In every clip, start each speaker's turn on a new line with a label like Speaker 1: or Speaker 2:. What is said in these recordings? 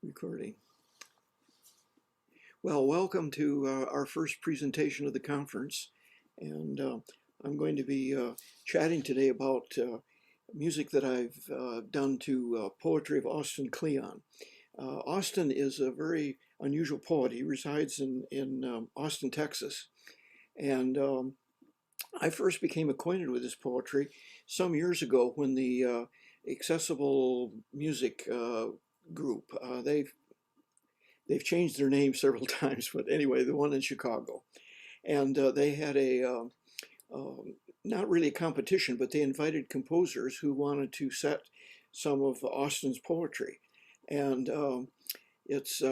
Speaker 1: Recording. Well, welcome to our first presentation of the conference, and I'm going to be chatting today about music that I've done to poetry of Austin Kleon. Austin is a very unusual poet. He resides in Austin, Texas, and I first became acquainted with his poetry some years ago when the Accessible Music group. They've changed their name several times, but anyway, the one in Chicago, and they had a not really a competition, but they invited composers who wanted to set some of Austin's poetry, and it's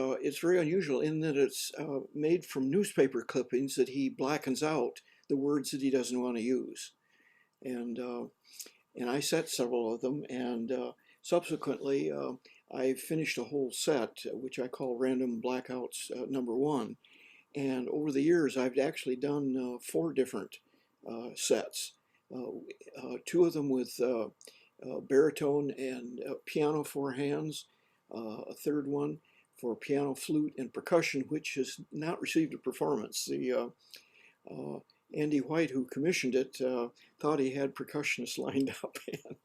Speaker 1: very unusual in that it's made from newspaper clippings that he blackens out the words that he doesn't want to use, and I set several of them, and subsequently I finished a whole set, which I call Random Blackouts #1. And over the years, I've actually done 4 different sets. Two of them with baritone and piano 4 hands, a third one for piano, flute, and percussion, which has not received a performance. The Andy White, who commissioned it, thought he had percussionists lined up, and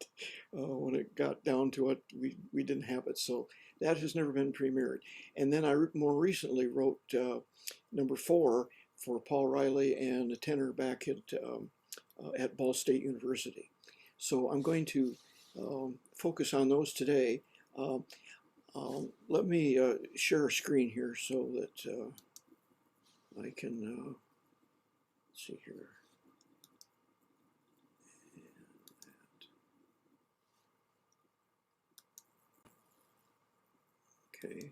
Speaker 1: when it got down to it, we didn't have it. So that has never been premiered. And then I more recently wrote #4 for Paul Riley and a tenor back at Ball State University. So I'm going to focus on those today. Let me share a screen here so that I can see here. Okay,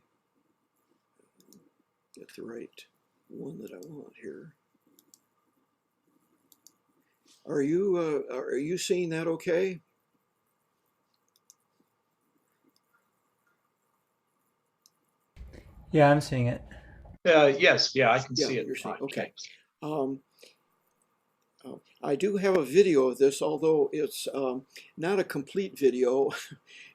Speaker 1: get the right one that I want here. Are you seeing that okay?
Speaker 2: Yeah, I'm seeing it.
Speaker 3: Yes, yeah, I can
Speaker 1: Yeah,
Speaker 3: see it.
Speaker 1: you're seeing. Okay. I do have a video of this, although it's not a complete video.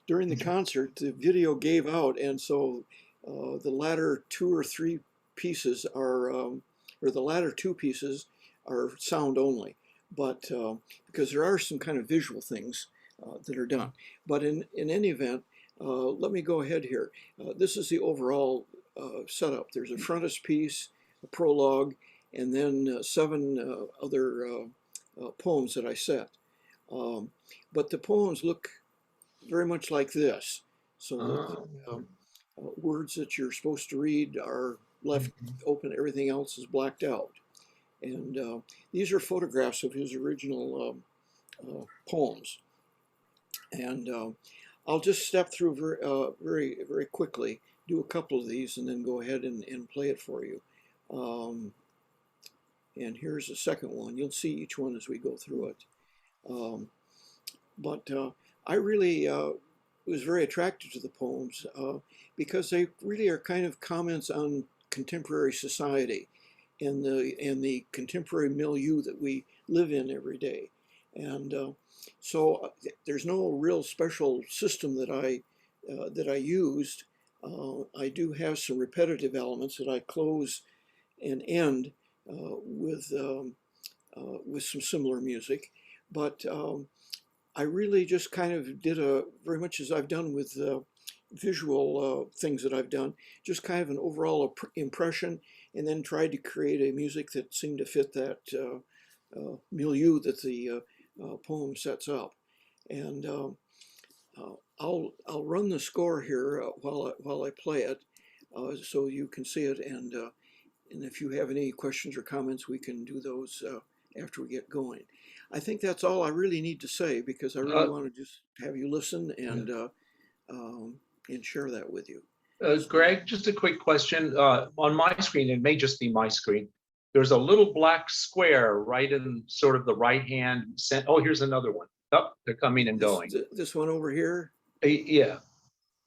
Speaker 1: During the concert, the video gave out, and so the latter 2 or 3 pieces are, or the latter 2 pieces are sound only, but because there are some kind of visual things that are done. But in any event, let me go ahead here. This is the overall setup. There's a frontispiece, a prologue, and then 7 other poems that I set. But the poems look very much like this. So the words that you're supposed to read are left open, everything else is blacked out. And these are photographs of his original poems. And I'll just step through very, very quickly, do a couple of these, and then go ahead and play it for you. And here's the second one. You'll see each one as we go through it. But I really was very attracted to the poems because they really are kind of comments on contemporary society and the contemporary milieu that we live in every day. And so there's no real special system that I used. I do have some repetitive elements that I close and end with some similar music, but I really just kind of did very much as I've done with visual things that I've done, just kind of an overall impression, and then tried to create a music that seemed to fit that milieu that the poem sets up. And I'll run the score here while I play it, so you can see it, and if you have any questions or comments, we can do those after we get going. I think that's all I really need to say, because I really want to just have you listen and share that with you.
Speaker 3: Greg, just a quick question. On my screen, it may just be my screen, there's a little black square right in sort of the right hand. Oh, here's another one. Oh, they're coming and going.
Speaker 1: This one over here?
Speaker 3: Yeah.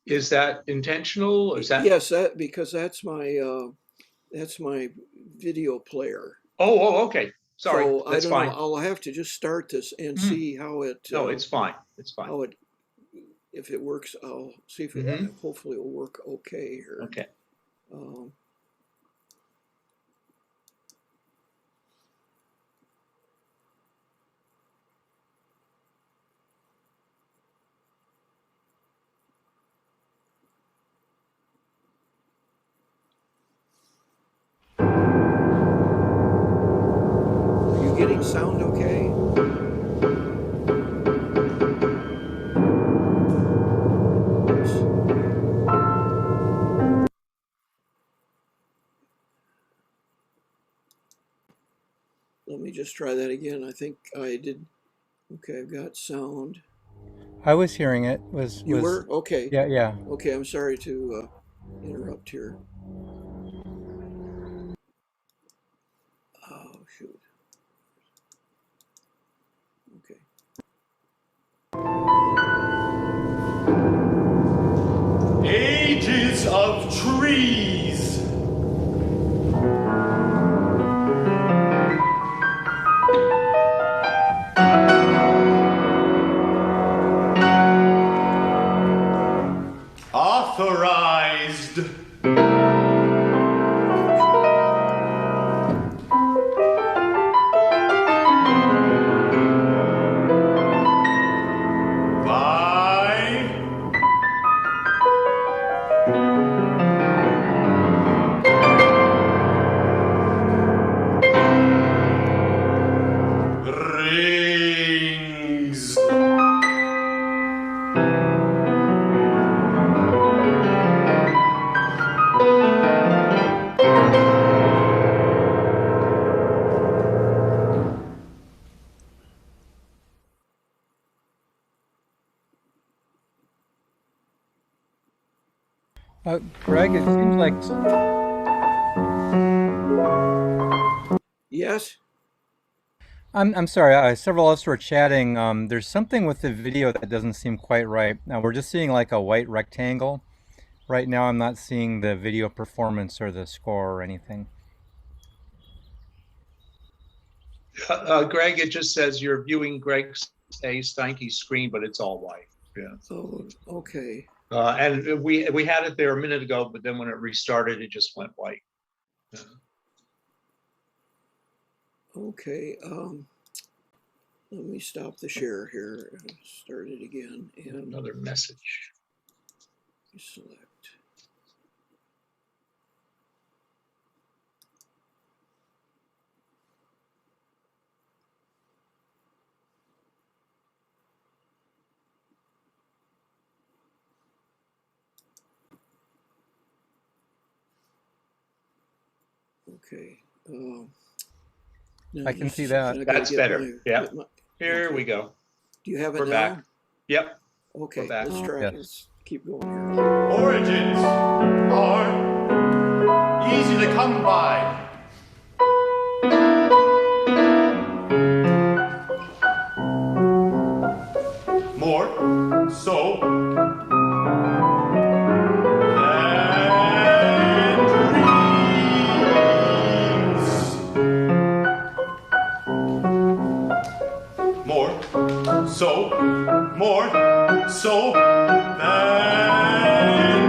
Speaker 3: Is that intentional? Or is that...
Speaker 1: Yes, because that's my video player.
Speaker 3: Oh, okay. Sorry,
Speaker 1: so
Speaker 3: that's fine.
Speaker 1: I'll have to just start this and see how it.
Speaker 3: No, it's fine. It's fine.
Speaker 1: How it if it works, I'll see if it,
Speaker 3: Mhm.
Speaker 1: hopefully it'll work okay here.
Speaker 3: Okay.
Speaker 1: Um, are you getting sound okay? Let me just try that again. I think I did. Okay, I've got sound.
Speaker 2: I was hearing it.
Speaker 1: You were? Okay.
Speaker 2: Yeah, yeah.
Speaker 1: Okay, I'm sorry to interrupt here. Oh, shoot. Okay.
Speaker 4: Ages of trees. Authorized. By rings.
Speaker 2: Greg, it seems like
Speaker 1: Yes?
Speaker 2: I'm sorry. Several of us were chatting. There's something with the video that doesn't seem quite right. Now we're just seeing like a white rectangle. Right now, I'm not seeing the video performance or the score or anything.
Speaker 3: Greg, it just says you're viewing Greg A. Steinke's screen, but it's all white. Yeah.
Speaker 1: Oh, okay.
Speaker 3: And we had it there a minute ago, but then when it restarted, it just went white. Yeah.
Speaker 1: Okay. Let me stop the share here and start it again and
Speaker 3: Another message.
Speaker 1: select. Okay. Now
Speaker 2: I can
Speaker 1: this
Speaker 2: see
Speaker 1: is-
Speaker 2: that.
Speaker 1: I gotta
Speaker 3: That's
Speaker 1: get
Speaker 3: better. Yeah. Here
Speaker 1: okay.
Speaker 3: we go.
Speaker 1: Do you have it
Speaker 3: We're
Speaker 1: now?
Speaker 3: back. Yep.
Speaker 1: Okay,
Speaker 3: We're back.
Speaker 1: let's try it.
Speaker 2: Yes.
Speaker 1: Let's keep going here.
Speaker 4: Origins are easy to come by. More so than dreams. More so than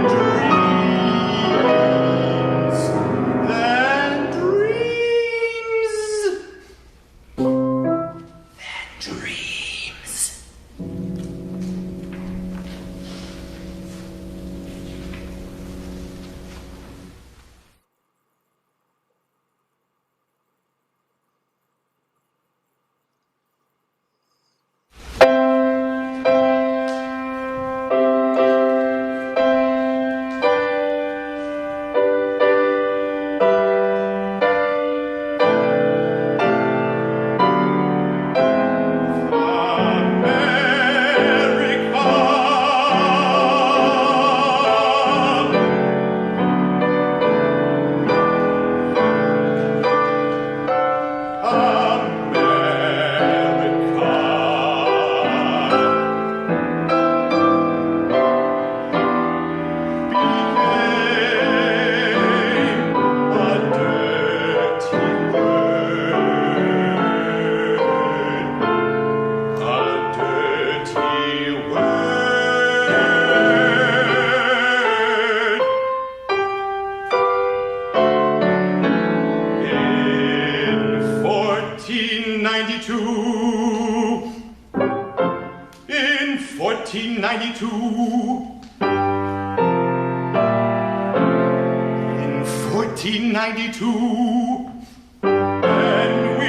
Speaker 4: dreams. Than dreams. Than dreams. In 1492, when we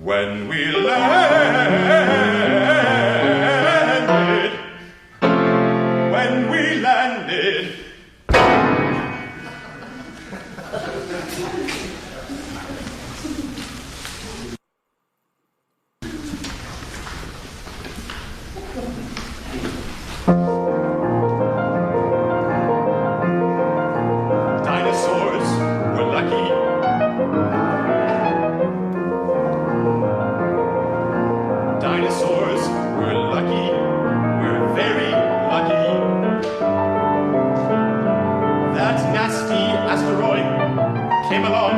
Speaker 4: when we landed, when we landed. Dinosaurs were lucky. Dinosaurs were lucky. We're very lucky. That nasty asteroid came along,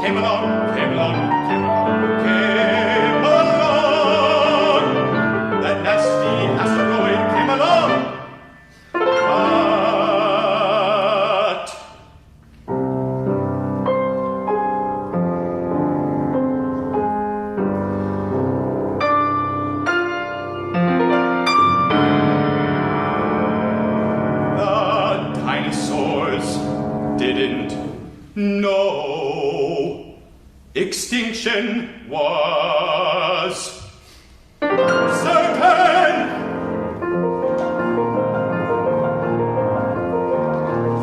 Speaker 4: came along, came along, came along, came along. That nasty asteroid came along. But the dinosaurs didn't know extinction was certain.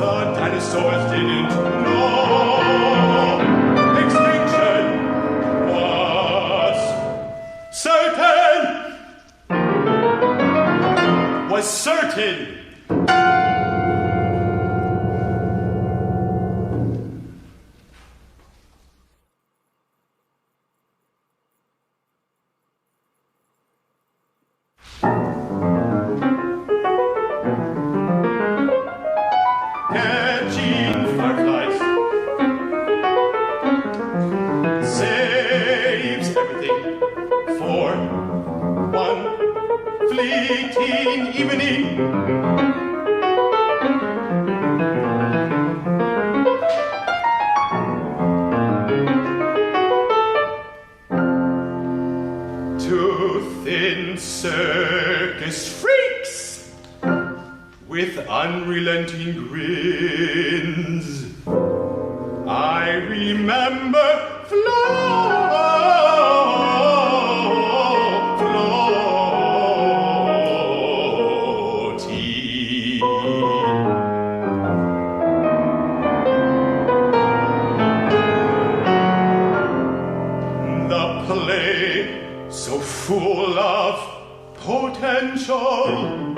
Speaker 4: The dinosaurs didn't know extinction was certain. Was certain. Catching fireflies saves everything for one fleeting evening. Two thin circus freaks with unrelenting grins. I remember floating. The play so full of potential.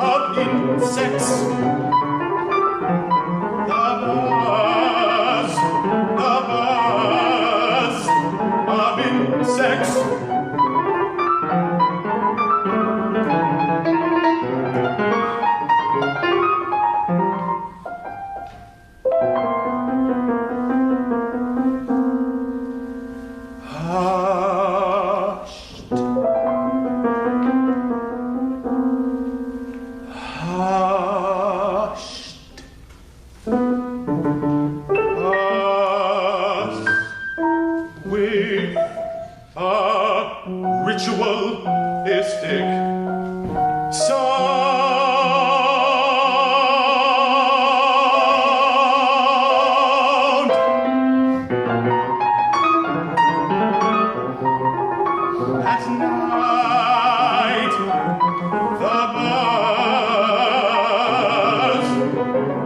Speaker 4: of insects. The buzz of insects. With a ritualistic sound. At night, the buzz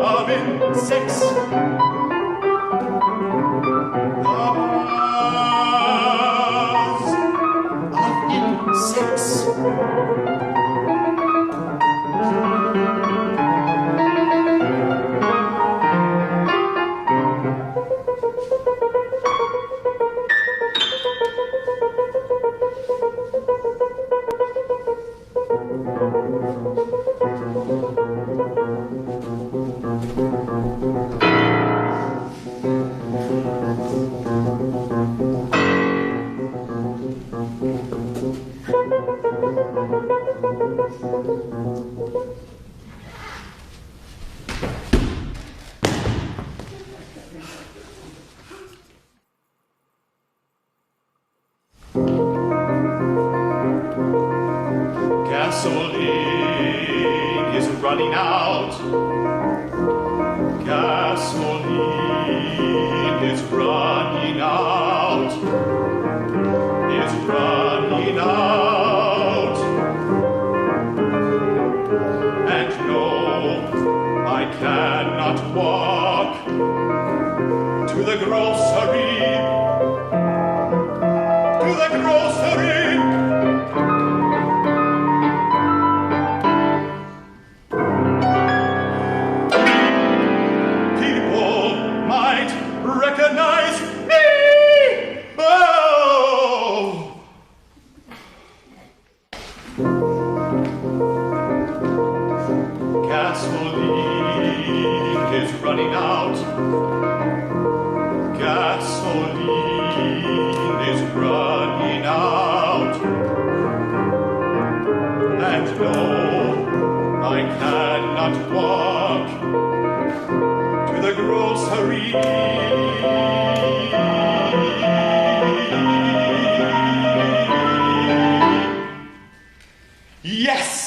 Speaker 4: of insects. Gasoline is running out. Gasoline is running out. It's running out. And no, I cannot walk to the grocery. To the grocery. Recognize me! Oh! Gasoline is running out. Gasoline is running out. And no, I cannot walk to the grocery. Yes!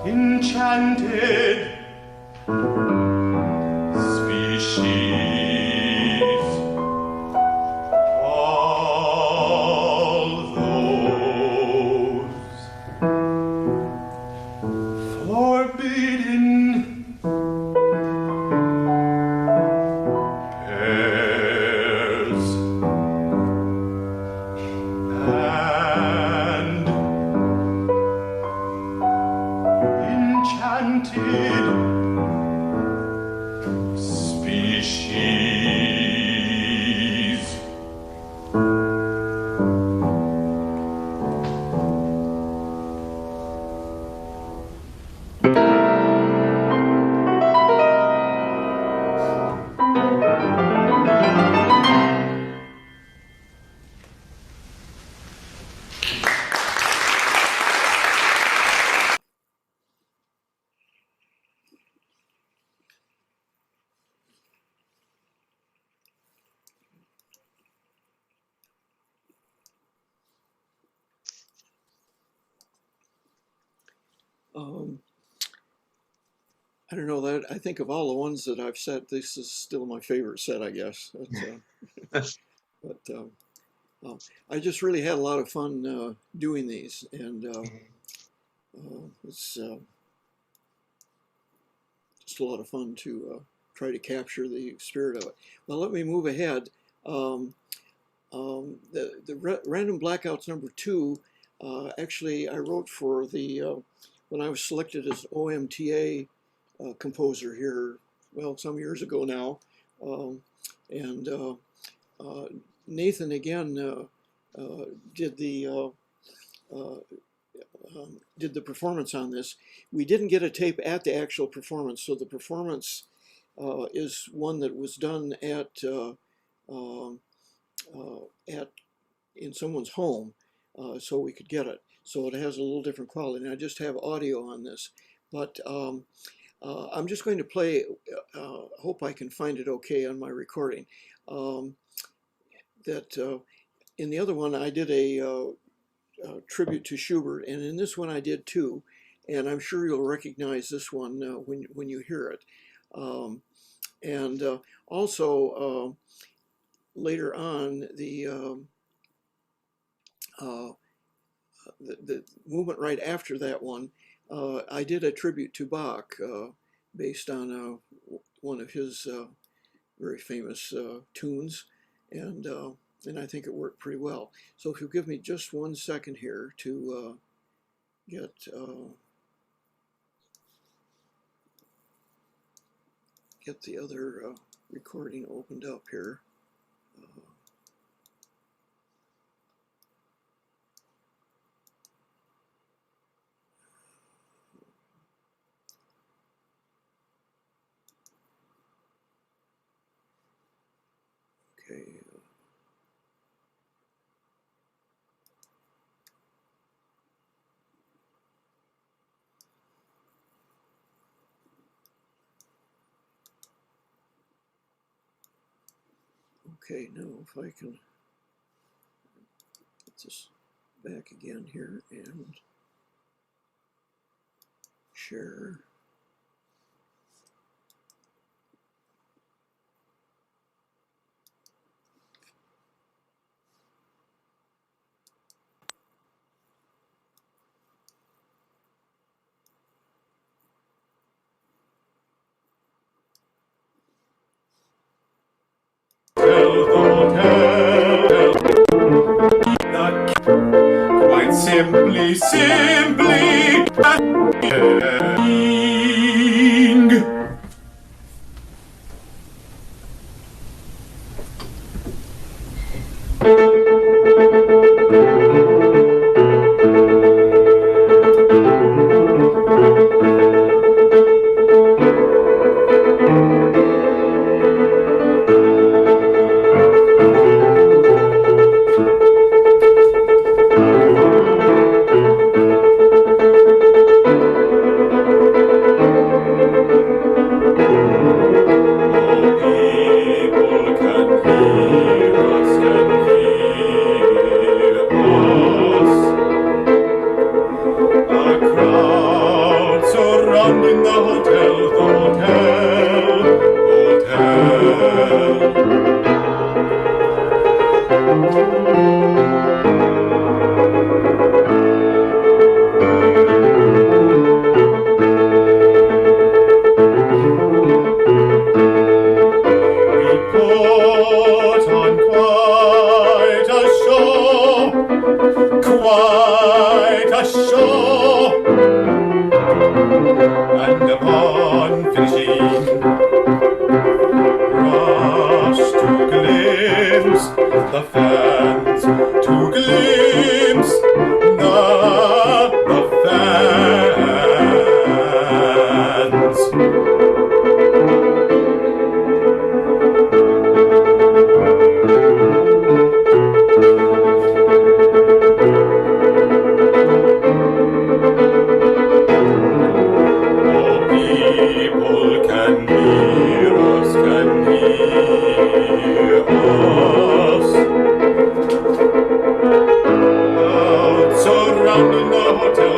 Speaker 4: Enchanted species, all those forbidden pairs and enchanted
Speaker 1: Um, I don't know that I think of all the ones that I've set, this is still my favorite set, I guess. But I just really had a lot of fun doing these, and it's just a lot of fun to try to capture the spirit of it. Well, let me move ahead. Random Blackouts #2, actually I wrote for the, when I was selected as OMTA composer here, well, some years ago now. And Nathan again did the performance on this. We didn't get a tape at the actual performance, so the performance is one that was done in someone's home, so we could get it. So it has a little different quality, and I just have audio on this. But I'm just going to play, hope I can find it okay on my recording. In the other one I did a tribute to Schubert, and in this one I did too, and I'm sure you'll recognize this one when you hear it. Also later on, the movement right after that one, I did a tribute to Bach based on one of his very famous tunes, and I think it worked pretty well. So if you'll give me just 1 second here to get the other recording opened up here. Okay. Okay, now if I can get this back again here and share.
Speaker 4: Quite simply, quite a show, and upon finishing, rush to glimpse the fans, to glimpse the fans. Surrounding the hotel,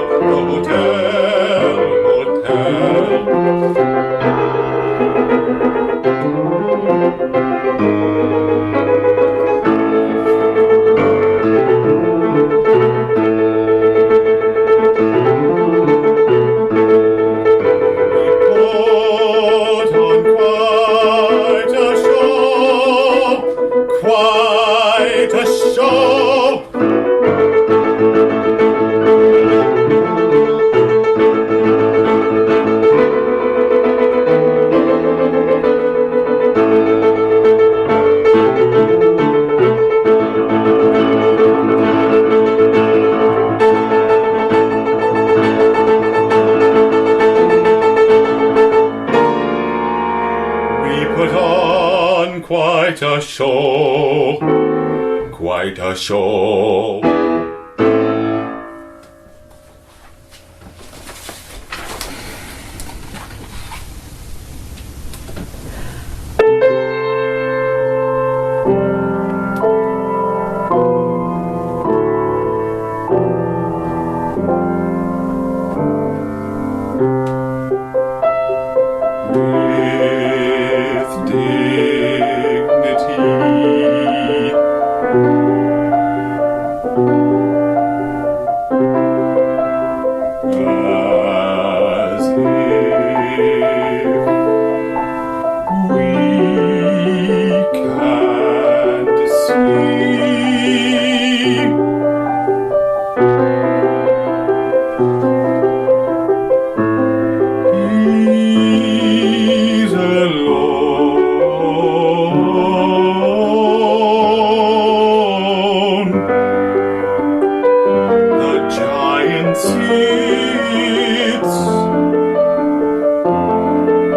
Speaker 4: quite a show, quite a show. With dignity, as if we can't see. He's alone. The giant sits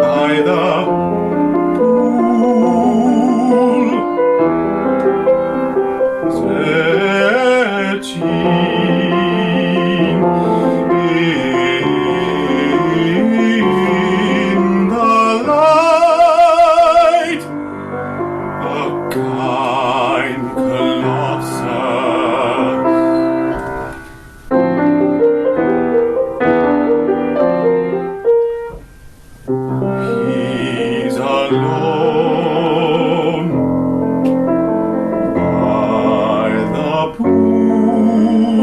Speaker 4: by the pool, searching in the light, a kind colossus. He's alone by the pool,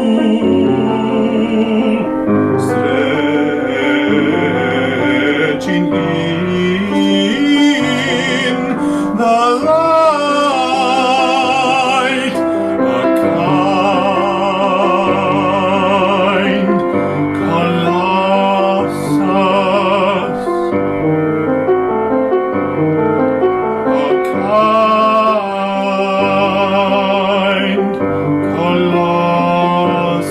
Speaker 4: stretching in the light, a kind colossus, a kind colossus.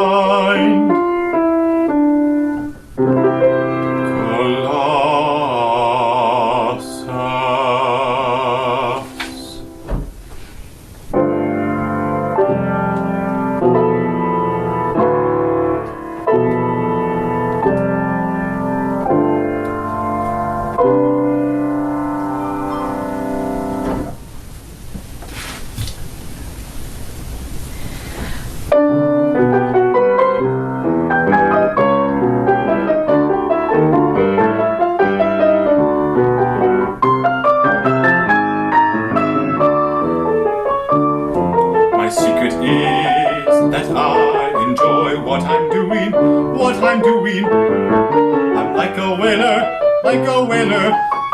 Speaker 4: Kind colossus. My secret is that I enjoy what I'm doing, what I'm doing. I'm like a whaler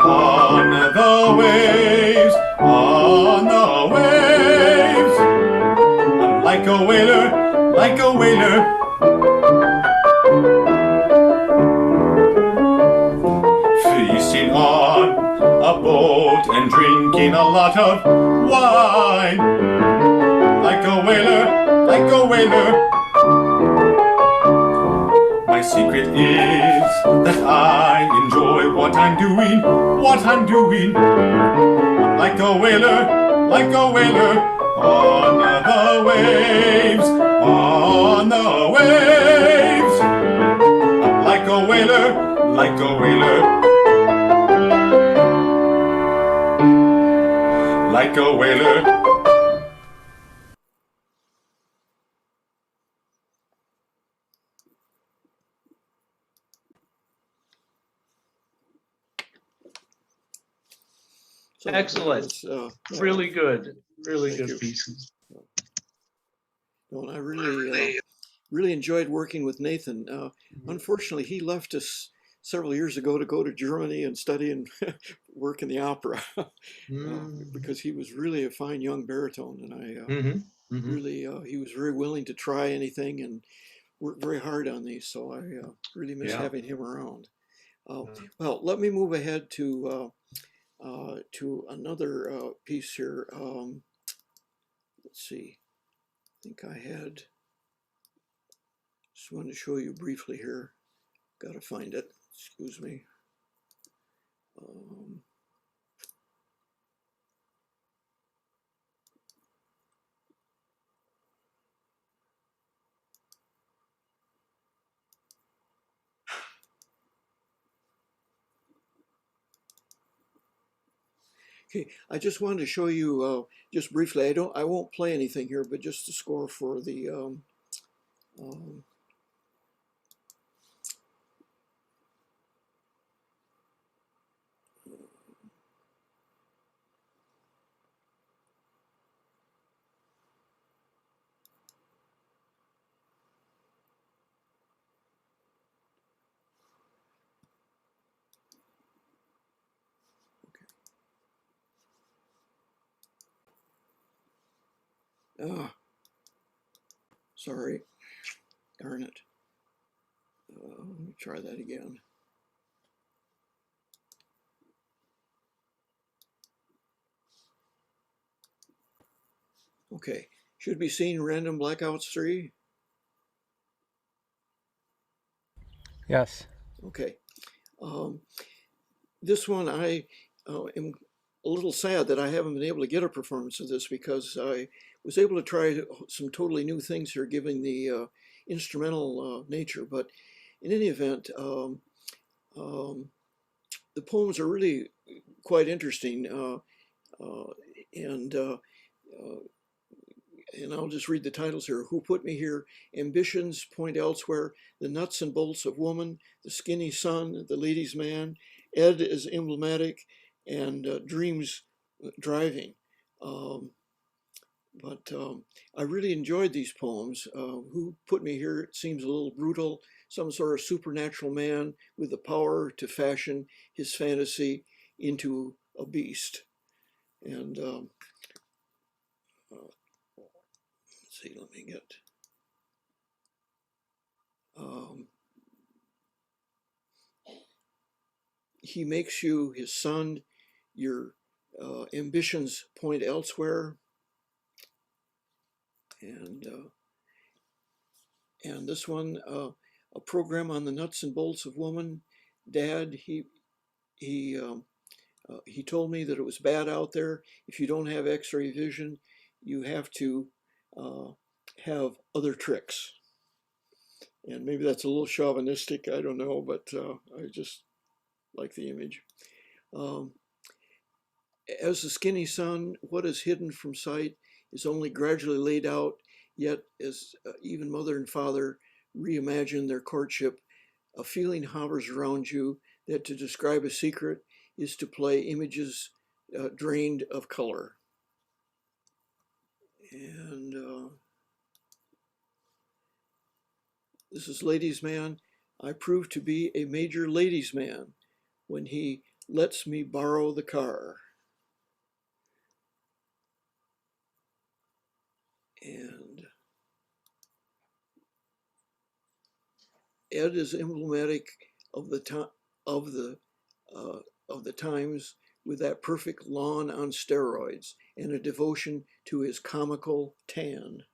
Speaker 4: on the waves, on the waves. I'm like a whaler, feasting on a boat and drinking a lot of wine. Like a whaler. My secret is that I enjoy what I'm doing, what I'm doing. I'm like a whaler on the waves, on the waves. I'm like a whaler, like a whaler.
Speaker 1: So
Speaker 3: Excellent.
Speaker 1: it's,
Speaker 3: Really good, really
Speaker 1: Thank
Speaker 3: good
Speaker 1: you.
Speaker 3: pieces.
Speaker 1: well, I really enjoyed working with Nathan. Unfortunately, he left us several years ago to go to Germany and study and work in the opera because he was really a fine young baritone, and really he was very willing to try anything and work very hard on these. So I really miss
Speaker 3: Yeah.
Speaker 1: having him around. Well, let me move ahead to to another piece here. Let's see. I think I had, just wanted to show you briefly here. Got to find it. Excuse me. Okay, I just wanted to show you just briefly. I won't play anything here, but just the score for the um, ah, sorry, darn it. Let me try that again. Okay, should be seeing Random Blackouts 3.
Speaker 2: Yes.
Speaker 1: Okay. This one I am a little sad that I haven't been able to get a performance of this, because I was able to try some totally new things here given the instrumental nature. But in any event, the poems are really quite interesting, and I'll just read the titles here. Who Put Me Here? Ambitions Point Elsewhere. The Nuts and Bolts of Woman. The Skinny Son. The Ladies' Man. Ed is Emblematic, and Dreams Driving. But I really enjoyed these poems. Who Put Me Here? It seems a little brutal. Some sort of supernatural man with the power to fashion his fantasy into a beast. And let's see, let me get. He makes you his son. Your ambitions point elsewhere. And this one, a program on the nuts and bolts of woman. Dad, he told me that it was bad out there. If you don't have X-ray vision, you have to have other tricks. And maybe that's a little chauvinistic, I don't know, but I just like the image. As the skinny son, what is hidden from sight is only gradually laid out, yet as even mother and father reimagine their courtship, a feeling hovers around you that to describe a secret is to play images drained of color. And this is Ladies' Man. I prove to be a major ladies' man when he lets me borrow the car. And Ed is emblematic of the times, with that perfect lawn on steroids and a devotion to his comical tan.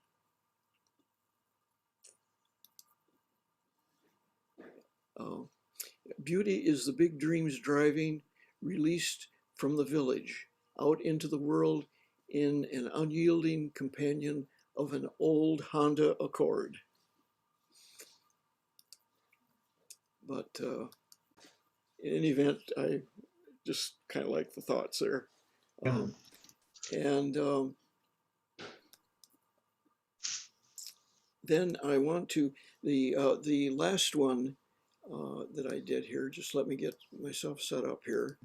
Speaker 1: Beauty is the big dreams driving, released from the village, out into the world in an unyielding companion of an old Honda Accord. But in any event, I just kind of like the thoughts there. Then I want to, the last one that I did here, just let me get myself set up here.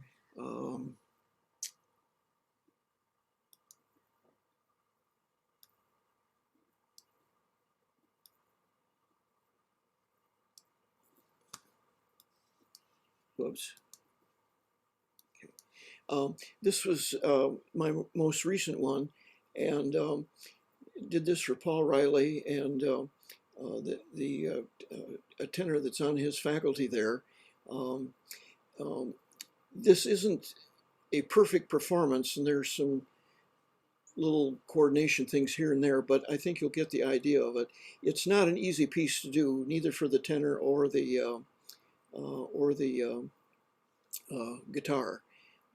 Speaker 1: Whoops. Okay. This was my most recent one, and did this for Paul Riley and a tenor that's on his faculty there. This isn't a perfect performance, and there's some little coordination things here and there, but I think you'll get the idea of it. It's not an easy piece to do, neither for the tenor or the guitar,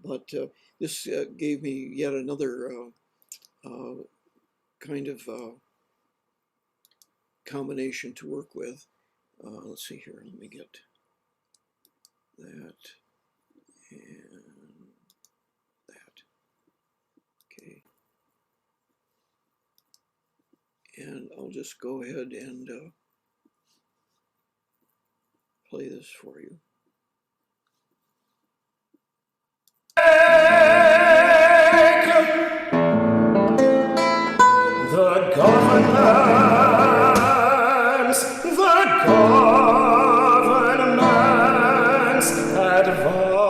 Speaker 1: but this gave me yet another kind of combination to work with. Let's see here, let me get that and that. Okay. And I'll just go ahead and play this for you.
Speaker 5: The government's advice.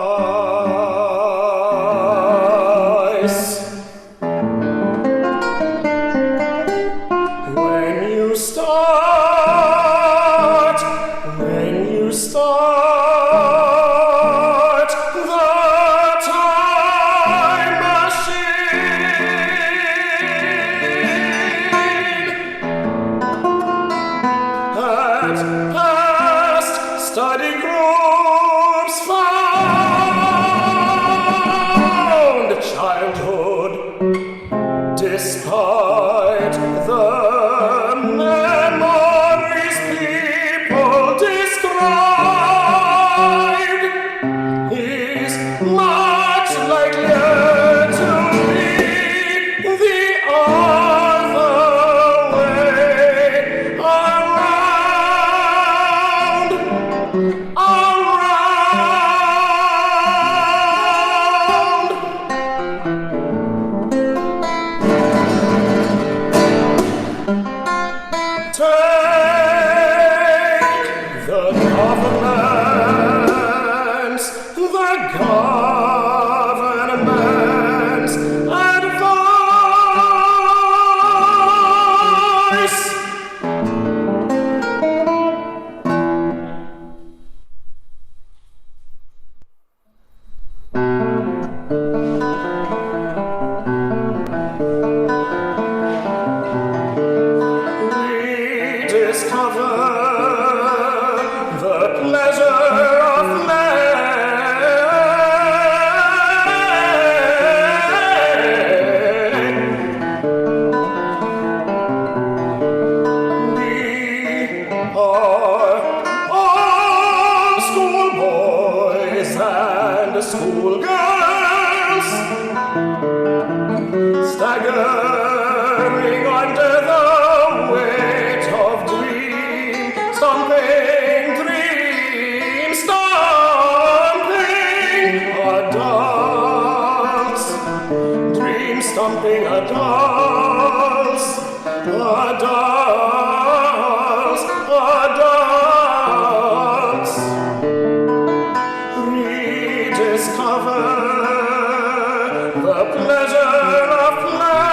Speaker 5: When you start the time machine, at past study groups found childhood, despite the memories people describe, is much likelier to be the other way around. Take the government's advice. Rediscover the pleasure of play. We are all schoolboys and schoolgirls, staggering under the weight of dream stomping adults, dream stomping adults, adults. Rediscover the pleasure of play.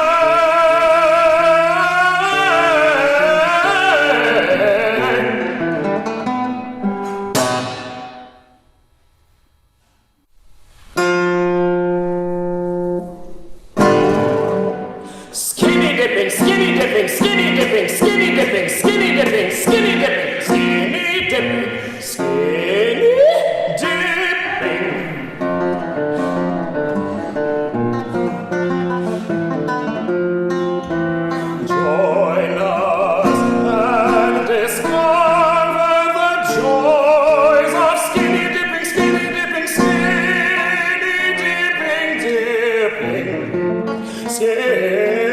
Speaker 5: Skinny dipping, skinny dipping, skinny dipping, skinny dipping, skinny dipping, skinny dipping, skinny dipping, skinny dipping. Join us and discover the joys of skinny dipping, skinny dipping, skinny dipping, dipping, skinny dipping.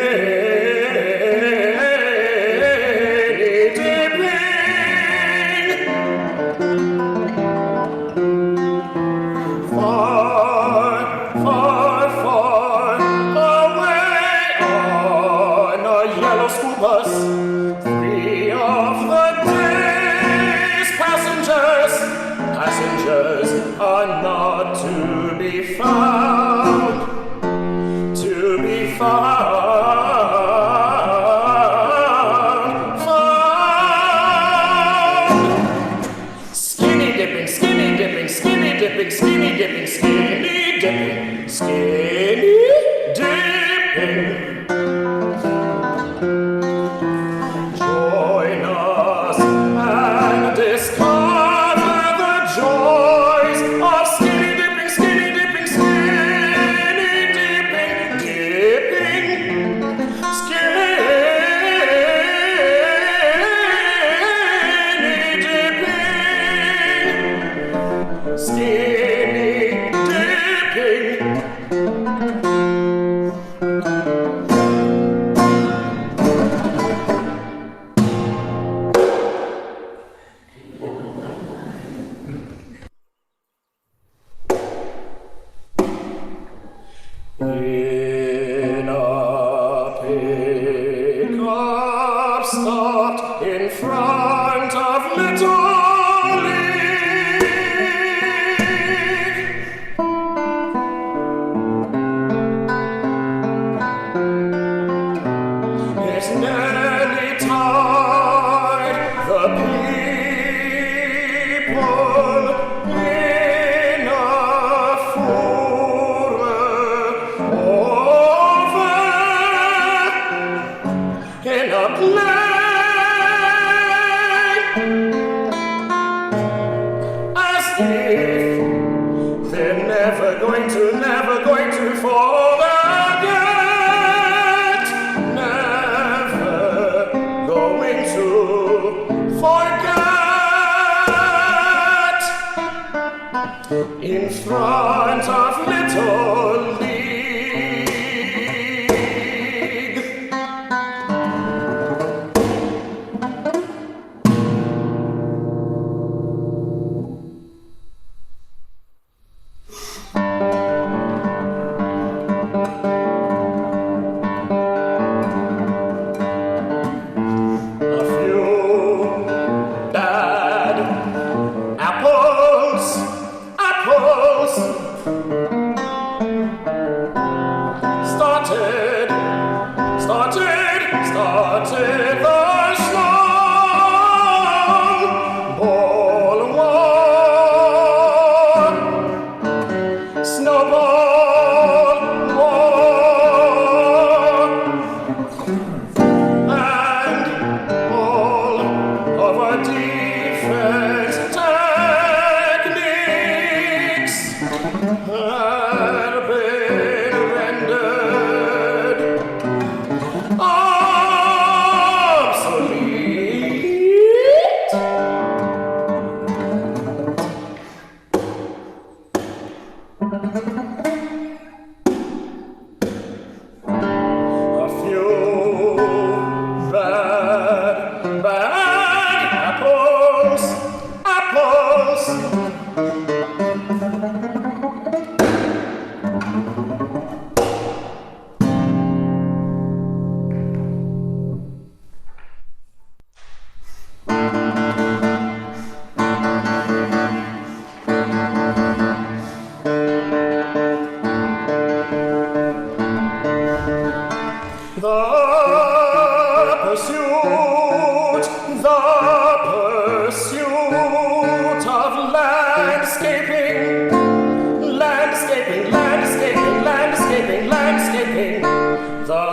Speaker 5: Far, far, far away on a yellow school bus, 3 of the day's passengers are not to be found, Skinny dipping, skinny dipping, skinny dipping, skinny dipping, skinny dipping, skinny dipping. Join us and discover the joys of skinny dipping, skinny dipping, skinny dipping, dipping, skinny dipping, skinny dipping. In a pickup stopped in front of Little League. It's nearly tied the people in a furor over in a play as if they're never going to forget, never going to forget. In front of Little League. A few bad apples, apples started the snowball war, snowball war, and all of our defense techniques have been rendered obsolete. A few bad apples, apples the pursuit of landscaping, landscaping, landscaping, landscaping, landscaping, the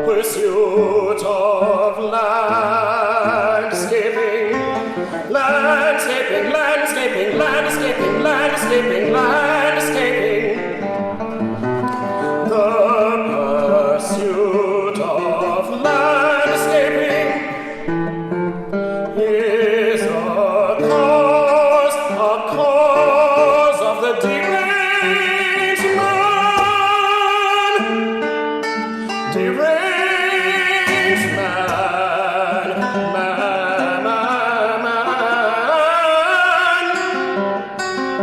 Speaker 5: pursuit of landscaping, landscaping, landscaping, landscaping, landscaping, landscaping, the pursuit of landscaping is a cause of the deranged man, deranged man,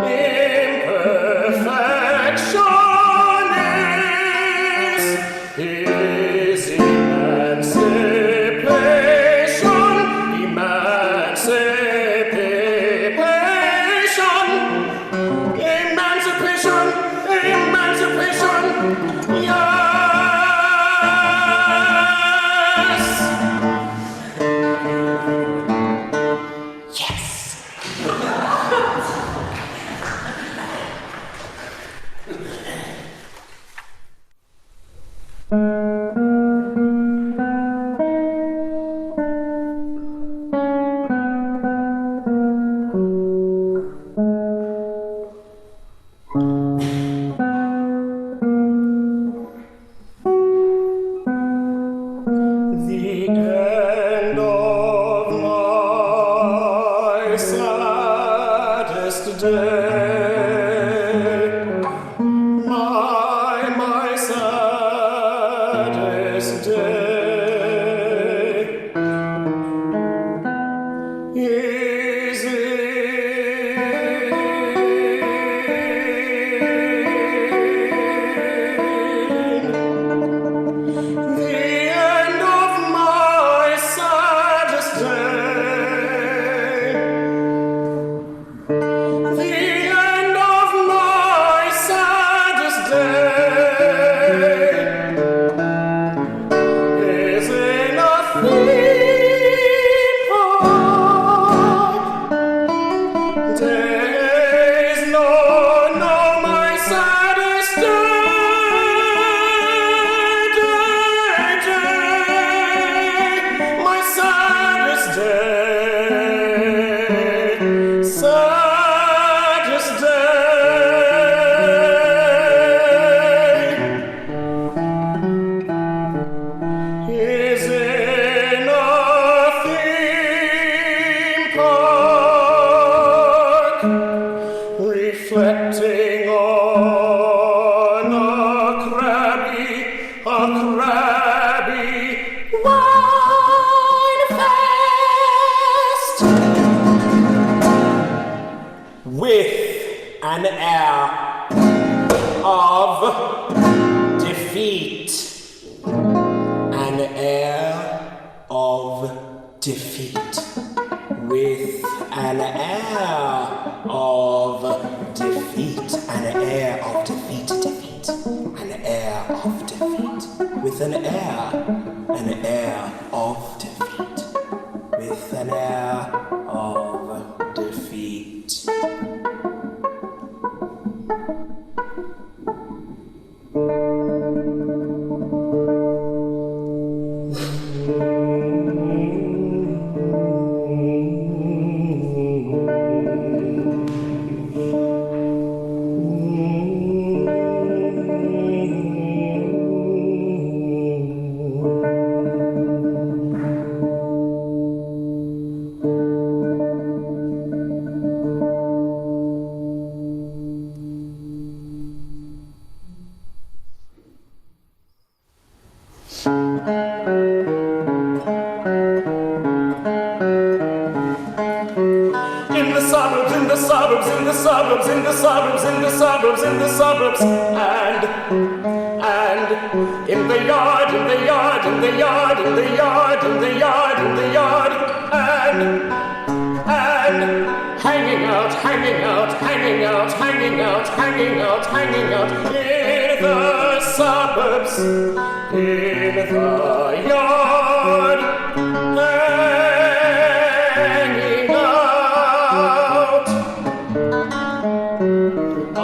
Speaker 5: imperfection is emancipation, emancipation, emancipation. day. My saddest day is the end of my saddest day. The end of my saddest day is in a theme park. Days, no, my saddest day, my saddest day, saddest day is in a theme park, reflecting on a crabby wine fest with an air of defeat. An air of defeat. With an air of defeat. An air of defeat, defeat. An air of defeat. With an air of defeat. With an air of defeat. In the suburbs, in the suburbs, in the suburbs, in the suburbs, in the suburbs, in the suburbs, and in the yard, in the yard, in the yard, in the yard, in the yard, in the yard, and hanging out, hanging out, hanging out, hanging out, hanging out, hanging out in the suburbs, in the yard, hanging out. I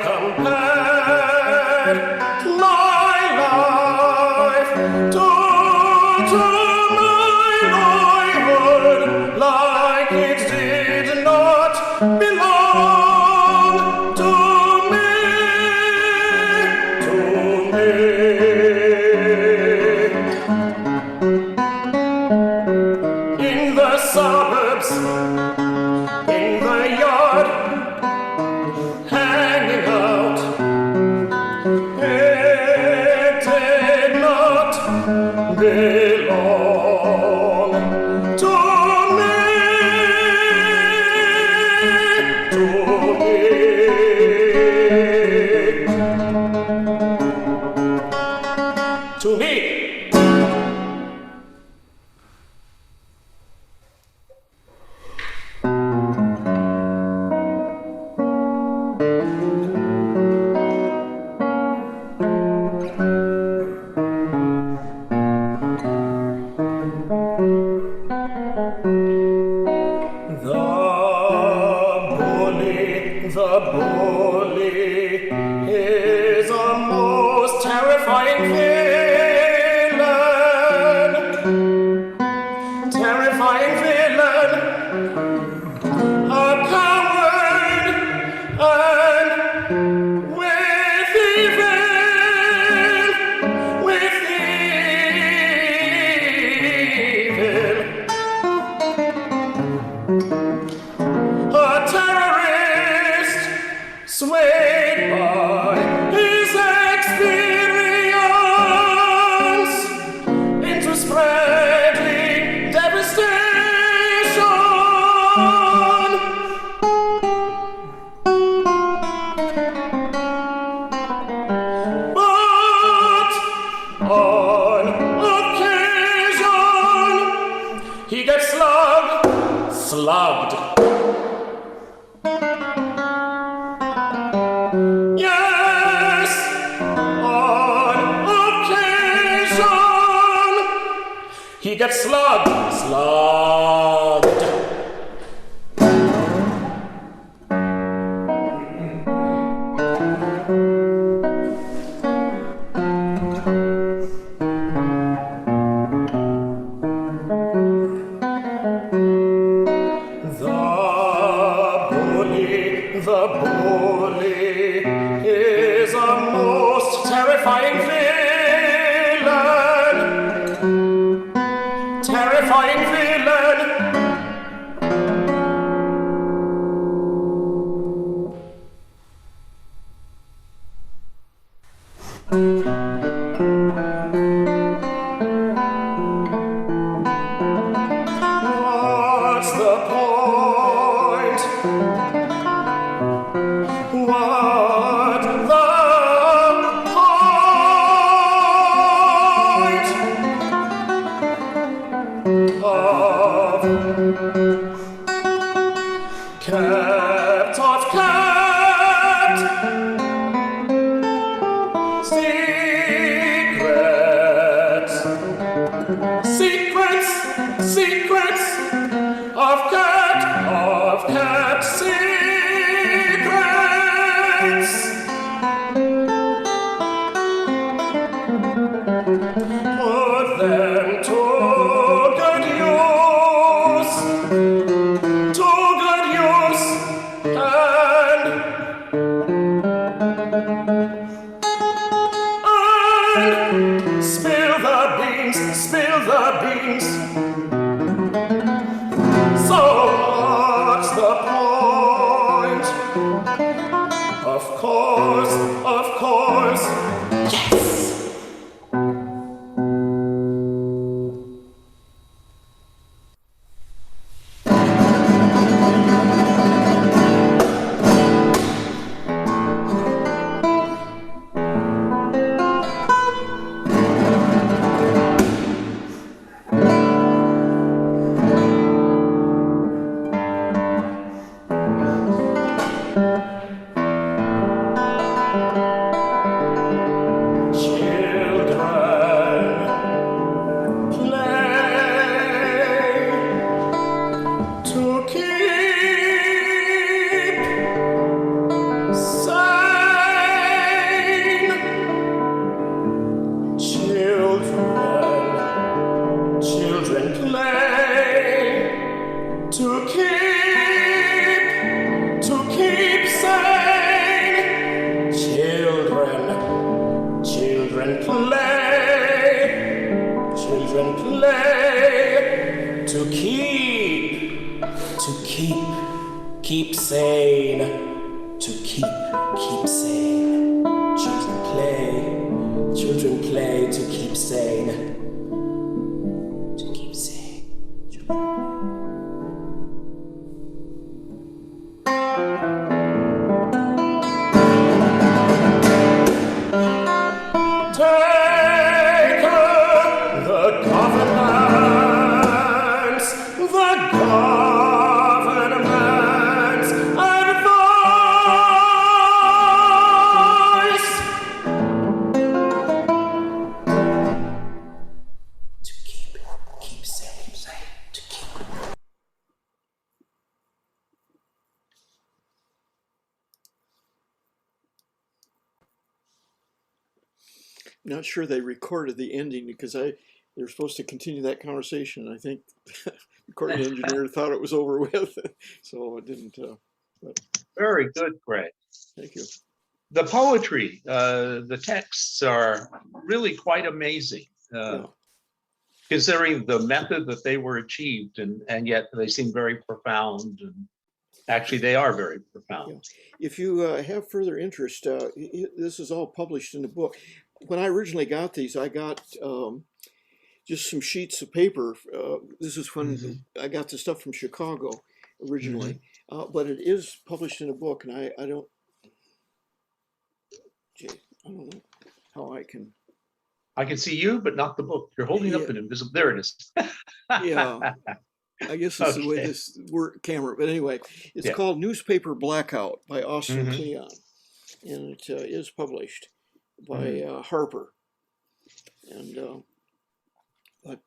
Speaker 5: compared my life to my boyhood, like it did not belong to me, in the suburbs, in the yard, hanging out. It did not belong to me. slugged. Yes, on occasion, he gets slugged, slugged. The bully is a most terrifying villain. Terrifying villain. What's the point? What the point of kept secrets, secrets, secrets of kept secrets. Put them to good use, to good use, and spill the beans, spill the beans. So what's the point? Of course, yes! Keep sane, to keep sane. Children play to keep sane. To keep sane. Take the government's advice to keep safe, to keep.
Speaker 1: Not sure they recorded the ending because they were supposed to continue that conversation. I think the recording engineer thought it was over with, so it didn't. But
Speaker 3: Very good, Greg.
Speaker 1: thank you.
Speaker 3: The poetry, the texts are really quite amazing,
Speaker 1: Yeah.
Speaker 3: considering the method that they were achieved, and yet they seem very profound. And actually, they are very profound.
Speaker 1: Yeah. If you have further interest, this is all published in the book. When I originally got these, I got just some sheets of paper. This is when I got the stuff from Chicago originally, but it is published in a book, and I don't know how I can.
Speaker 3: I can see you, but not the book. You're holding up an invisible. There it is.
Speaker 1: Yeah. I guess it's the way
Speaker 3: Okay.
Speaker 1: this work camera, but anyway, it's
Speaker 3: Yeah.
Speaker 1: called Newspaper Blackout by Austin
Speaker 3: Mhm.
Speaker 1: Kleon, and it is published by
Speaker 3: Mhm.
Speaker 1: Harper. And but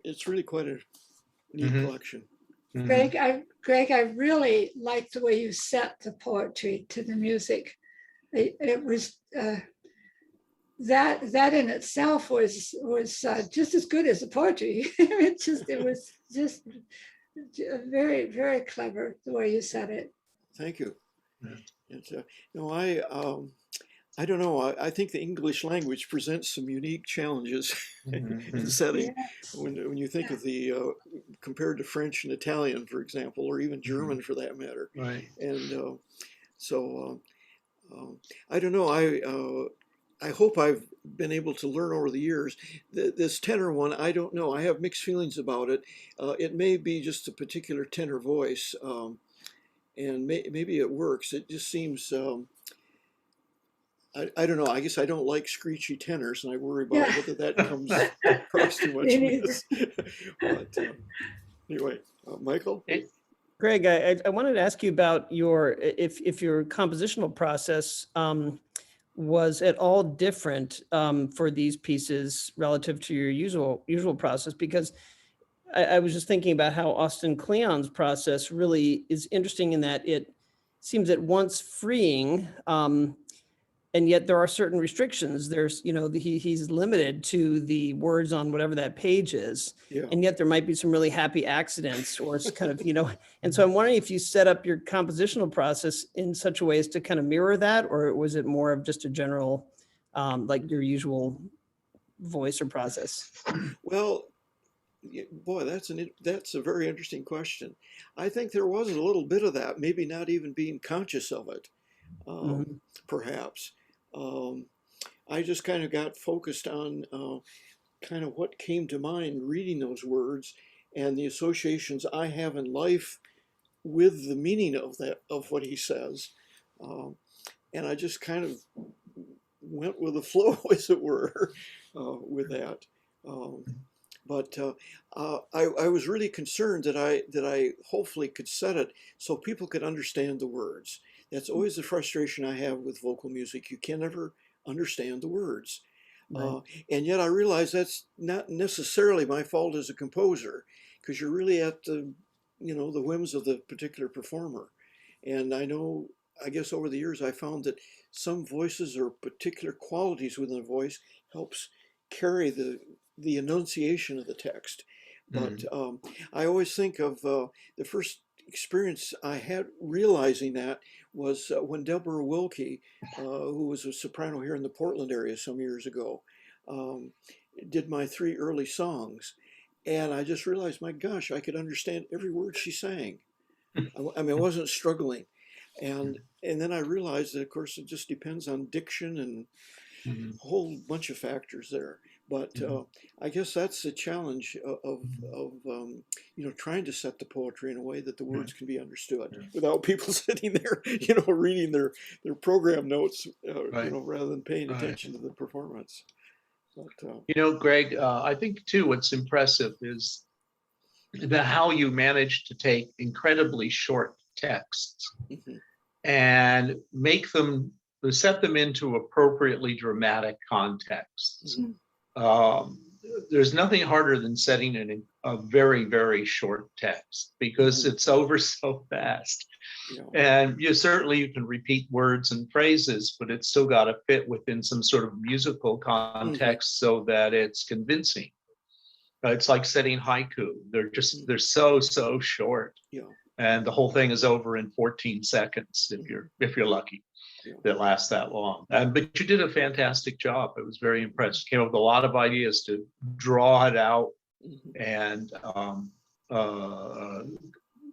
Speaker 1: it's really quite a neat
Speaker 3: Mhm.
Speaker 1: collection.
Speaker 3: Mhm.
Speaker 6: Greg, I really liked the way you set the poetry to the music. It was that in itself was just as good as the poetry. It was just very, very clever the way you said it.
Speaker 1: Thank you.
Speaker 3: Yeah.
Speaker 1: It's, no, I don't know. I think the English language presents some unique challenges in
Speaker 3: Mhm.
Speaker 1: setting.
Speaker 6: Yes.
Speaker 1: When you think of the compared to French and Italian, for example, or even German for that matter,
Speaker 3: Right.
Speaker 1: and so I don't know. I hope I've been able to learn over the years. This tenor one, I don't know. I have mixed feelings about it. It may be just a particular tenor voice, and maybe it works. It just seems. I don't know. I guess I don't like screechy tenors, and I worry about
Speaker 6: Yeah.
Speaker 1: whether that comes across too much
Speaker 6: Me
Speaker 1: in
Speaker 6: neither.
Speaker 1: this. But anyway, Michael.
Speaker 3: It-
Speaker 7: Greg, I wanted to ask you about if your compositional process was at all different for these pieces relative to your usual process, because I was just thinking about how Austin Kleon's process really is interesting in that it seems at once freeing, and yet there are certain restrictions. There's, he's limited to the words on whatever that page is.
Speaker 1: Yeah.
Speaker 7: And yet there might be some really happy accidents or it's kind of, and so I'm wondering if you set up your compositional process in such a way as to kind of mirror that, or was it more of just a general, like your usual voice or process?
Speaker 1: Well, boy, that's a very interesting question. I think there was a little bit of that, maybe not even being conscious of it,
Speaker 7: Mhm.
Speaker 1: perhaps. I just kind of got focused on kind of what came to mind reading those words and the associations I have in life with the meaning of what he says, and I just kind of went with the flow, as it were, with that. Um, but I was really concerned that I hopefully could set it so people could understand the words. That's always the frustration I have with vocal music. You can never understand the words.
Speaker 7: Right.
Speaker 1: And yet I realize that's not necessarily my fault as a composer, because you're really at the whims of the particular performer. And I guess over the years I found that some voices or particular qualities within a voice helps carry the enunciation of the text. But I always think of the first experience I had realizing that was when Deborah Wilkie, who was a soprano here in the Portland area some years ago, um, did my 3 early songs. And I just realized, my gosh, I could understand every word she sang. I mean, I wasn't struggling. And then I realized that, of course, it just depends on diction and
Speaker 3: Mhm.
Speaker 1: a whole bunch of factors there. But I guess that's the challenge of trying to set the poetry in a way that the words can be understood without people sitting there, reading their program notes,
Speaker 3: Right.
Speaker 1: rather than paying
Speaker 3: Right.
Speaker 1: attention to the performance. But
Speaker 3: Greg, I think too, what's impressive is how you manage to take incredibly short texts
Speaker 1: mhm,
Speaker 3: and set them into appropriately dramatic contexts.
Speaker 1: mhm,
Speaker 3: There's nothing harder than setting a very, very short text because
Speaker 1: Mhm.
Speaker 3: it's over so fast.
Speaker 1: yeah,
Speaker 3: And you can repeat words and phrases, but it's still got to fit within some sort of musical context so that it's convincing. It's like setting haiku. They're so short,
Speaker 1: yeah,
Speaker 3: and the whole thing is over in 14 seconds if you're lucky.
Speaker 1: yeah.
Speaker 3: That lasts that long. But you did a fantastic job. I was very impressed. Came up with a lot of ideas to draw it out
Speaker 1: Mhm.
Speaker 3: and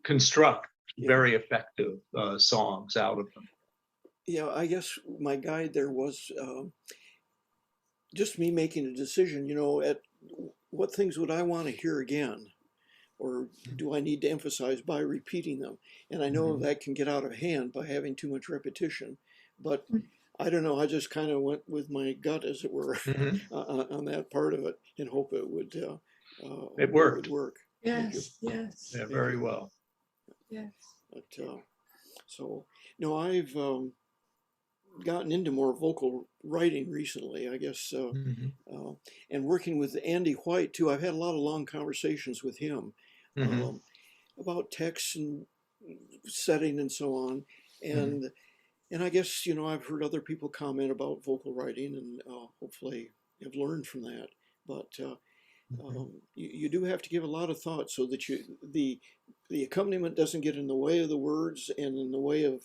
Speaker 3: construct
Speaker 1: Yeah.
Speaker 3: very effective songs out of them.
Speaker 1: Yeah, I guess my guide there was just me making a decision, at what things would I want to hear again? Or do I need to emphasize by repeating them? And I know
Speaker 3: Mhm.
Speaker 1: that can get out of hand by having too much repetition, but I don't know. I just kind of went with my gut, as it were,
Speaker 3: Mhm.
Speaker 1: on that part of it, and hope it would
Speaker 3: It worked.
Speaker 1: would work. Thank you.
Speaker 6: Yes.
Speaker 3: Yeah, very well.
Speaker 6: Yes.
Speaker 1: But, so, no, I've gotten into more vocal writing recently, I guess,
Speaker 3: Mhm.
Speaker 1: and working with Andy White too. I've had a lot of long conversations with him
Speaker 3: Mhm.
Speaker 1: about text and setting and so on. And I guess, I've heard other people comment about vocal writing, and hopefully have learned from that. But you do have to give a lot of thought so that the accompaniment doesn't get in the way of the words and in the way of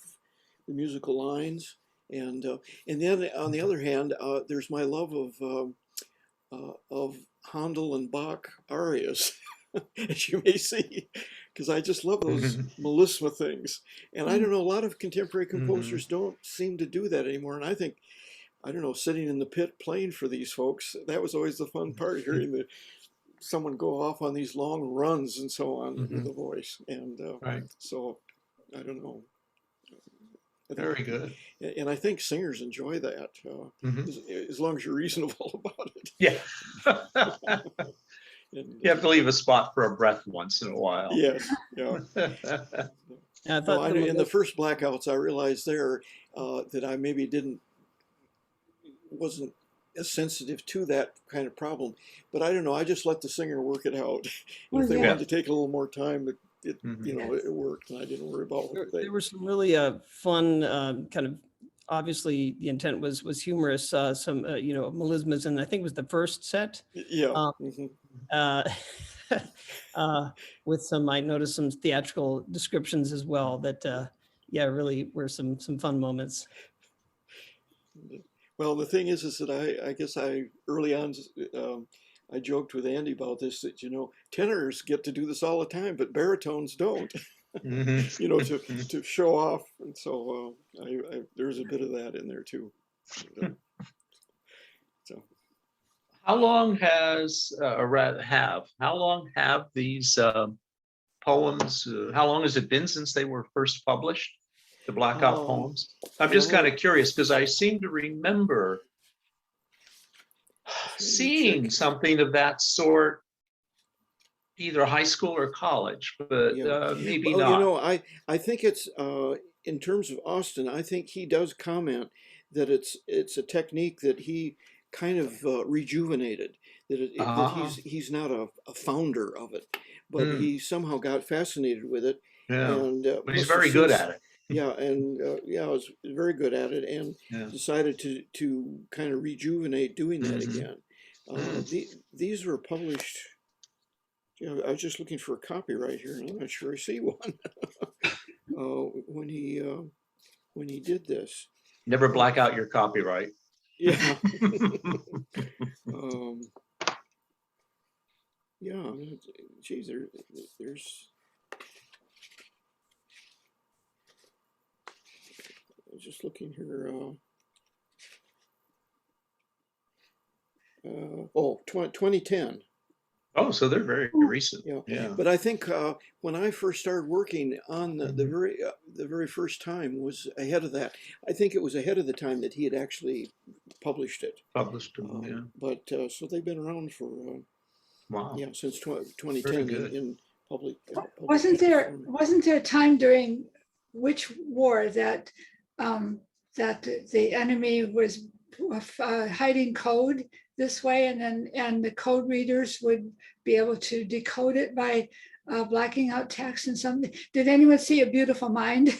Speaker 1: the musical lines. And then on the other hand, there's my love of Handel and Bach arias, as you may see, because I just love those melisma things. And I don't know, a lot of contemporary composers don't seem to do that anymore. And I think, I don't know, sitting in the pit playing for these folks, that was always the fun part, hearing someone go off on these long runs and so on with the voice. And
Speaker 3: Right.
Speaker 1: so, I don't know.
Speaker 3: Very good.
Speaker 1: And I think singers enjoy that, as long as you're reasonable about it.
Speaker 3: Yeah.
Speaker 1: And,
Speaker 3: You have to leave a spot for a breath once in a while.
Speaker 1: yes, yeah.
Speaker 7: I
Speaker 1: No,
Speaker 7: thought
Speaker 1: in the first blackouts, I realized there that I maybe wasn't as sensitive to that kind of problem. But I don't know, I just let the singer work it out. And if they wanted to take a little more time, it worked, and I didn't worry about what
Speaker 7: there were some really fun kind of, obviously the intent was humorous, some melismas, and I think it was the first set.
Speaker 1: Yeah.
Speaker 7: With some, I noticed some theatrical descriptions as well that really were some fun moments.
Speaker 1: Well, the thing is that I guess early on, I joked with Andy about this, that, tenors get to do this all the time, but baritones don't, to show off. And so there's a bit of that in there too. So.
Speaker 3: How long have these poems, how long has it been since they were first published? The blackout poems? I'm just kind of curious, because I seem to remember seeing something of that sort, either high school or college, but maybe not.
Speaker 1: I think it's in terms of Austin, I think he does comment that it's a technique that he kind of rejuvenated. That he's not a founder of it, but he somehow got fascinated with it.
Speaker 3: Yeah,
Speaker 1: and
Speaker 3: but he's very good at it.
Speaker 1: Yeah, and was very good at it, and decided to kind of rejuvenate doing that again. These were published. I was just looking for a copyright here, and I'm not sure I see one. When he did this.
Speaker 3: Never black out your copyright.
Speaker 1: Yeah. Geez, there's. I was just looking here. 2010.
Speaker 3: Oh, so they're very recent.
Speaker 1: Yeah. But I think when I first started working on the very first time was ahead of that. I think it was ahead of the time that he had actually published it. But so they've been around for since 2010 in public.
Speaker 6: Wasn't there a time during which war that the enemy was hiding code this way, and the code readers would be able to decode it by blacking out text and something? Did anyone see A Beautiful Mind?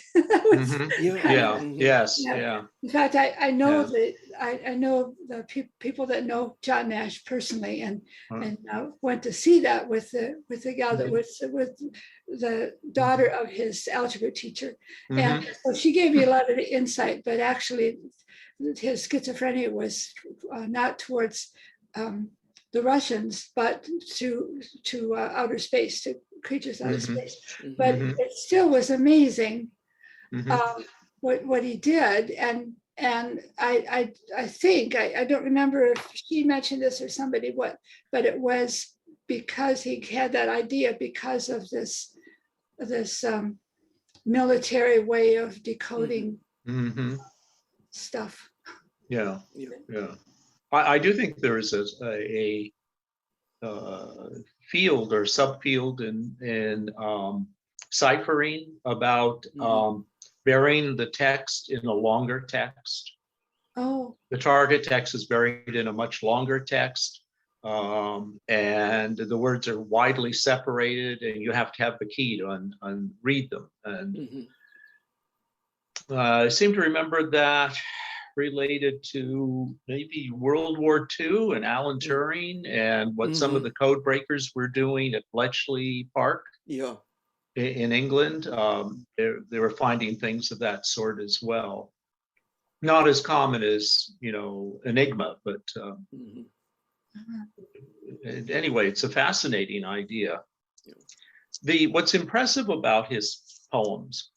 Speaker 3: Yes.
Speaker 6: In fact, I know that I know the people that know John Nash personally, and went to see that with the gal that was with the daughter of his algebra teacher, and so she gave me a lot of insight. But actually, his schizophrenia was not towards the Russians, but to outer space, to creatures out of space. But it still was amazing what he did, and I think I don't remember if she mentioned this or somebody but it was because he had that idea because of this military way of decoding stuff.
Speaker 3: I do think there is a field or subfield in ciphering about burying the text in a longer text.
Speaker 6: Oh,
Speaker 3: The target text is buried in a much longer text, and the words are widely separated, and you have to have the key to read them. And I seem to remember that related to maybe World War II and Alan Turing and what some of the code breakers were doing at Bletchley Park.
Speaker 1: Yeah.
Speaker 3: In England. They were finding things of that sort as well. Not as common as, Enigma, but anyway, it's a fascinating idea. What's impressive about his poems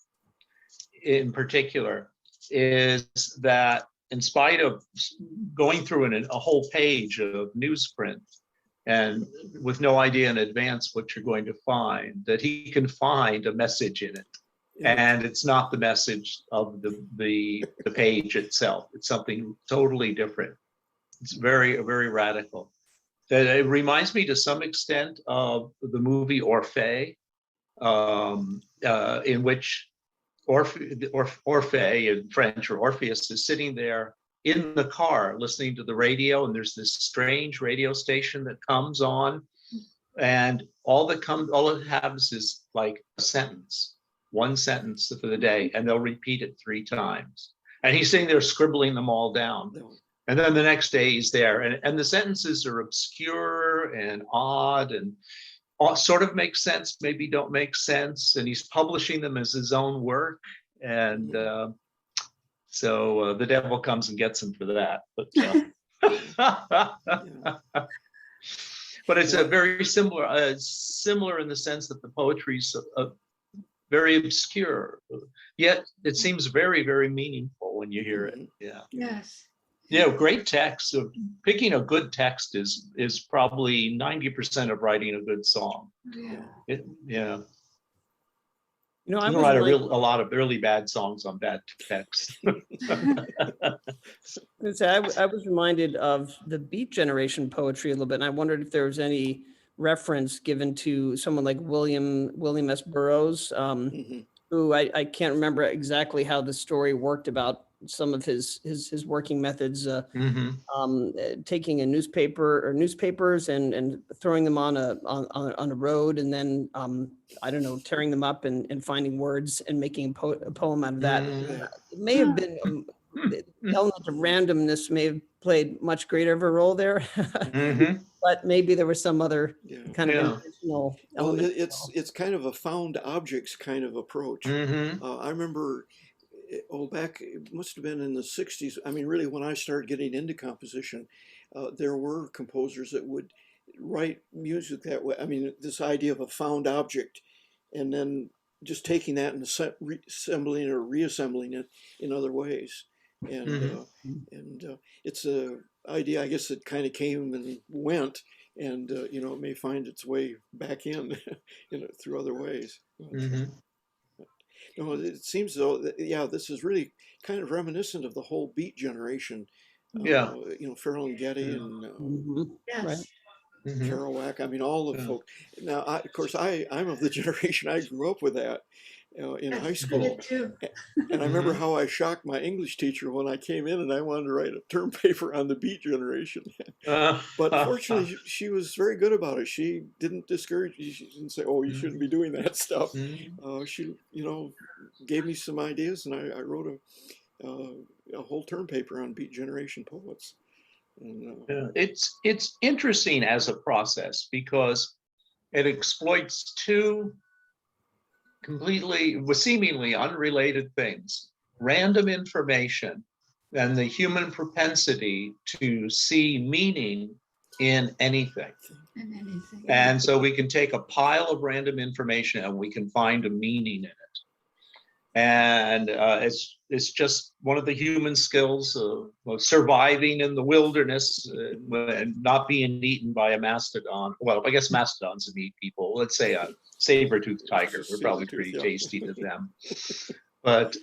Speaker 3: in particular is that in spite of going through a whole page of newsprint and with no idea in advance what you're going to find, that he can find a message in it. And it's not the message of the page itself. It's something totally different. It's very, very radical. It reminds me to some extent of the movie Orphée, in which Orphée in French, or Orpheus, is sitting there in the car listening to the radio, and there's this strange radio station that comes on, and all it has is like a sentence, one sentence for the day, and they'll repeat it 3 times. And he's sitting there scribbling them all down. And then the next day he's there, and the sentences are obscure and odd and sort of make sense, maybe don't make sense, and he's publishing them as his own work. And so the devil comes and gets him for that. But but it's a very similar, similar in the sense that the poetry's very obscure, yet it seems very, very meaningful when you hear it. Yeah.
Speaker 6: yes.
Speaker 3: Great text. So picking a good text is probably 90% of writing a good song.
Speaker 6: Yeah.
Speaker 3: You can write a lot of really bad songs on bad text.
Speaker 7: I was reminded of the Beat Generation poetry a little bit, and I wondered if there was any reference given to someone like William S. Burroughs, who I can't remember exactly how the story worked about some of his working methods, taking a newspaper or newspapers and throwing them on a road, and then I don't know, tearing them up and finding words and making a poem out of that. It may have been the element of randomness may have played much greater of a role there, but maybe there was some other kind of intentional element.
Speaker 1: It's kind of a found objects kind of approach. I remember back, it must have been in the 60s. I mean, really, when I started getting into composition, there were composers that would write music that way. I mean, this idea of a found object, and then just taking that and assembling or reassembling it in other ways. And it's a idea, I guess, that kind of came and went, and it may find its way back in, through other ways. It seems though that, this is really kind of reminiscent of the whole Beat Generation. Farrell and Getty and
Speaker 6: Yes.
Speaker 1: Kerouac. I mean, all the folk. Now, of course, I'm of the generation. I grew up with that in high school.
Speaker 6: I did too.
Speaker 1: And I remember how I shocked my English teacher when I came in and I wanted to write a term paper on the Beat Generation. But fortunately, she was very good about it. She didn't discourage me. She didn't say, "Oh, you shouldn't be doing that stuff." She, gave me some ideas, and I wrote a whole term paper on Beat Generation poets. And,
Speaker 3: it's interesting as a process because it exploits 2 seemingly unrelated things: random information and the human propensity to see meaning in anything. And so we can take a pile of random information and we can find a meaning in it. And it's just one of the human skills of surviving in the wilderness and not being eaten by a mastodon. Well, I guess mastodons would eat people. Let's say a saber-toothed tiger. We're probably pretty tasty to them. But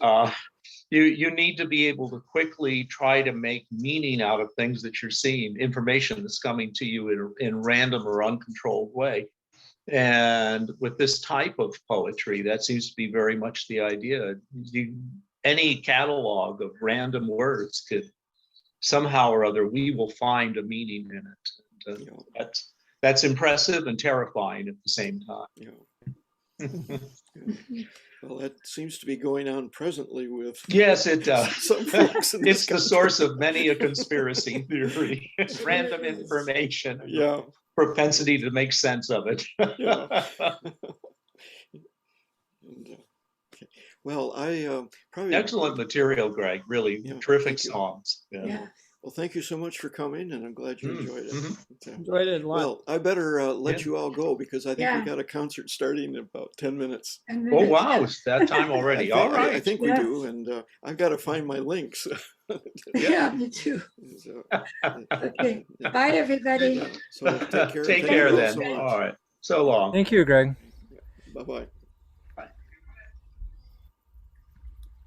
Speaker 3: you need to be able to quickly try to make meaning out of things that you're seeing, information that's coming to you in random or uncontrolled way. And with this type of poetry, that seems to be very much the idea. Any catalog of random words could somehow or other, we will find a meaning in it. And, that's impressive and terrifying at the same time.
Speaker 1: Yeah. Well, that seems to be going on presently with
Speaker 3: Yes, it does.
Speaker 1: some folks in this
Speaker 3: It's the source of many a conspiracy theory. It's random information.
Speaker 1: Yeah.
Speaker 3: Propensity to make sense of it.
Speaker 1: Yeah. And, okay. Well, I probably
Speaker 3: Excellent material, Greg. Really terrific
Speaker 1: thank you.
Speaker 3: songs.
Speaker 6: Yeah.
Speaker 1: Well, thank you so much for coming, and I'm glad you enjoyed it.
Speaker 7: Enjoyed it a lot.
Speaker 1: Well, I better let you all go because I think we
Speaker 6: Yeah.
Speaker 1: got a concert starting in about 10 minutes.
Speaker 6: And
Speaker 3: Oh,
Speaker 6: then-
Speaker 3: wow. It's that time already. All
Speaker 1: I
Speaker 3: right.
Speaker 1: think we
Speaker 6: Yeah.
Speaker 1: do, and I've got to find my links.
Speaker 6: Yeah, me too.
Speaker 1: So,
Speaker 6: Okay. Bye, everybody.
Speaker 1: so take care.
Speaker 3: Take
Speaker 1: Thank
Speaker 3: care
Speaker 1: you all
Speaker 3: then.
Speaker 1: so much.
Speaker 3: All right. So long.
Speaker 2: Thank you, Greg.
Speaker 1: Bye-bye.